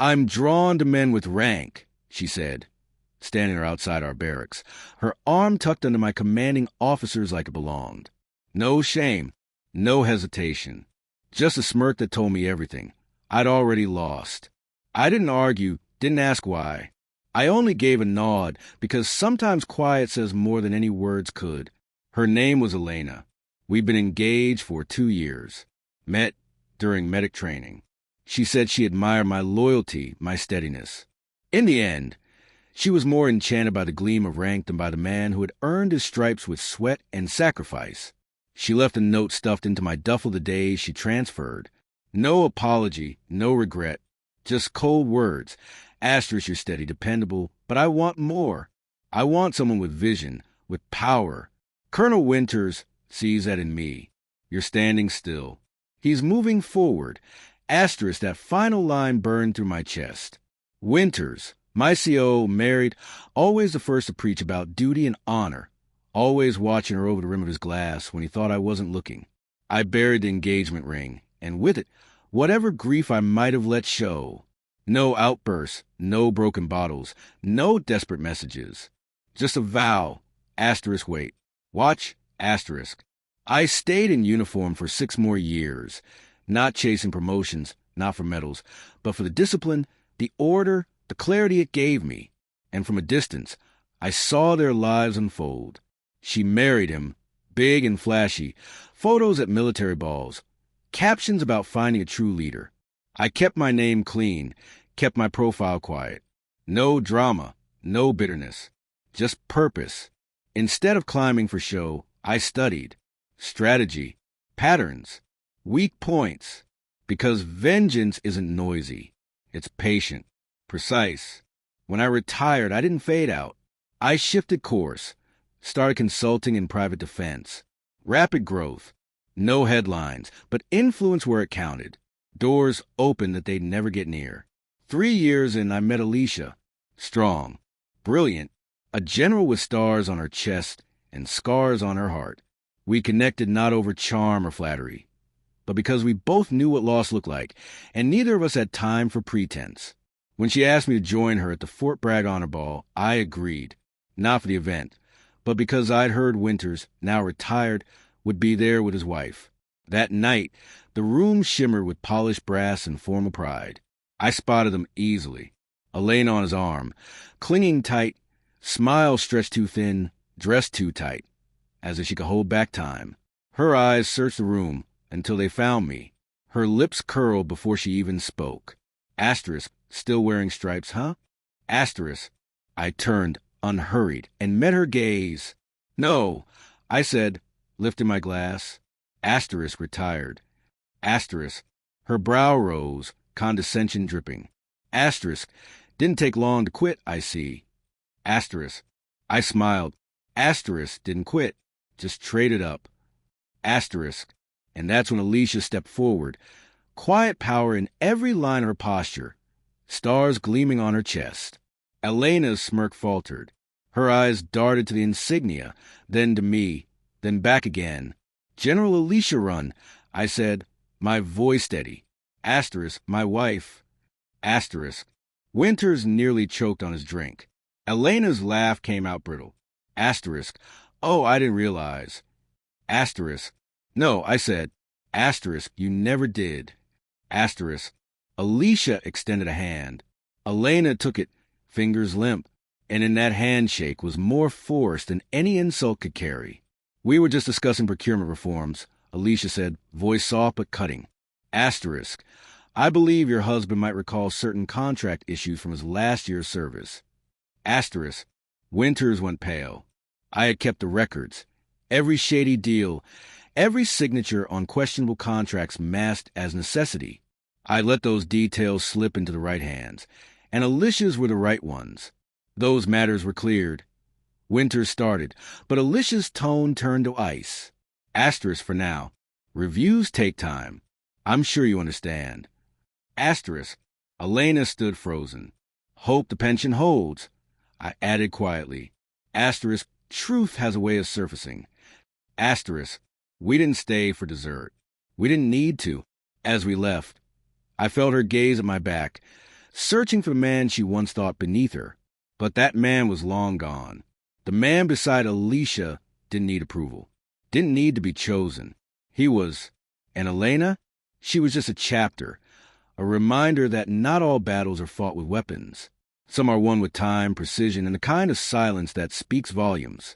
I'm drawn to men with rank, she said, standing there outside our barracks, her arm tucked under my commanding officer's like it belonged. No shame, no hesitation, just a smirk that told me everything. I'd already lost. I didn't argue, didn't ask why. I only gave a nod because sometimes quiet says more than any words could. Her name was Elena. We'd been engaged for 2 years. Met during medic training. She said she admired my loyalty, my steadiness. In the end, she was more enchanted by the gleam of rank than by the man who had earned his stripes with sweat and sacrifice. She left a note stuffed into my duffel the day she transferred. No apology, no regret, just cold words. Asterisk, you're steady, dependable, but I want more. I want someone with vision, with power. Colonel Winters sees that in me. You're standing still. He's moving forward. Asterisk, that final line burned through my chest. Winters, my CO, married, always the first to preach about duty and honor, always watching her over the rim of his glass when he thought I wasn't looking. I buried the engagement ring, and with it, whatever grief I might have let show. No outbursts, no broken bottles, no desperate messages. Just a vow. Asterisk, wait. Watch. Asterisk. I stayed in uniform for 6 more years, not chasing promotions, not for medals, but for the discipline, the order, the clarity it gave me. And from a distance, I saw their lives unfold. She married him, big and flashy, photos at military balls, captions about finding a true leader. I kept my name clean, kept my profile quiet. No drama, no bitterness, just purpose. Instead of climbing for show, I studied. Strategy, patterns, weak points. Because vengeance isn't noisy. It's patient, precise. When I retired, I didn't fade out. I shifted course, started consulting in private defense. Rapid growth, no headlines, but influence where it counted. Doors open that they'd never get near. 3 years in, I met Alicia. Strong, brilliant, a general with stars on her chest and scars on her heart. We connected not over charm or flattery, but because we both knew what loss looked like, and neither of us had time for pretense. When she asked me to join her at the Fort Bragg Honor Ball, I agreed. Not for the event, but because I'd heard Winters, now retired, would be there with his wife. That night, the room shimmered with polished brass and formal pride. I spotted them easily. Elena on his arm, clinging tight, smile stretched too thin, dressed too tight, as if she could hold back time. Her eyes searched the room until they found me. Her lips curled before she even spoke. Asterisk, still wearing stripes, huh? Asterisk. I turned, unhurried, and met her gaze. No, I said, lifting my glass. Asterisk retired. Asterisk. Her brow rose, condescension dripping. Asterisk. Didn't take long to quit, I see. Asterisk. I smiled. Asterisk didn't quit, just traded up. Asterisk. And that's when Alicia stepped forward, quiet power in every line of her posture, stars gleaming on her chest. Elena's smirk faltered. Her eyes darted to the insignia, then to me, then back again. General Alicia run, I said, my voice steady. Asterisk, my wife. Asterisk. Winters nearly choked on his drink. Elena's laugh came out brittle. Asterisk. Oh, I didn't realize. Asterisk. No, I said. Asterisk, you never did. Asterisk. Alicia extended a hand. Elena took it, fingers limp, and in that handshake was more force than any insult could carry. We were just discussing procurement reforms, Alicia said, voice soft but cutting. Asterisk. I believe your husband might recall certain contract issues from his last year's service. Asterisk. Winters went pale. I had kept the records. Every shady deal, every signature on questionable contracts masked as necessity. I let those details slip into the right hands, and Alicia's were the right ones. Those matters were cleared. Winters started, but Alicia's tone turned to ice. Asterisk for now. Reviews take time. I'm sure you understand. Asterisk. Elena stood frozen. Hope the pension holds. I added quietly. Asterisk. Truth has a way of surfacing. Asterisk. We didn't stay for dessert. We didn't need to. As we left, I felt her gaze at my back, searching for the man she once thought beneath her. But that man was long gone. The man beside Alicia didn't need approval, didn't need to be chosen. He was. And Elena? She was just a chapter, a reminder that not all battles are fought with weapons. Some are won with time, precision, and the kind of silence that speaks volumes.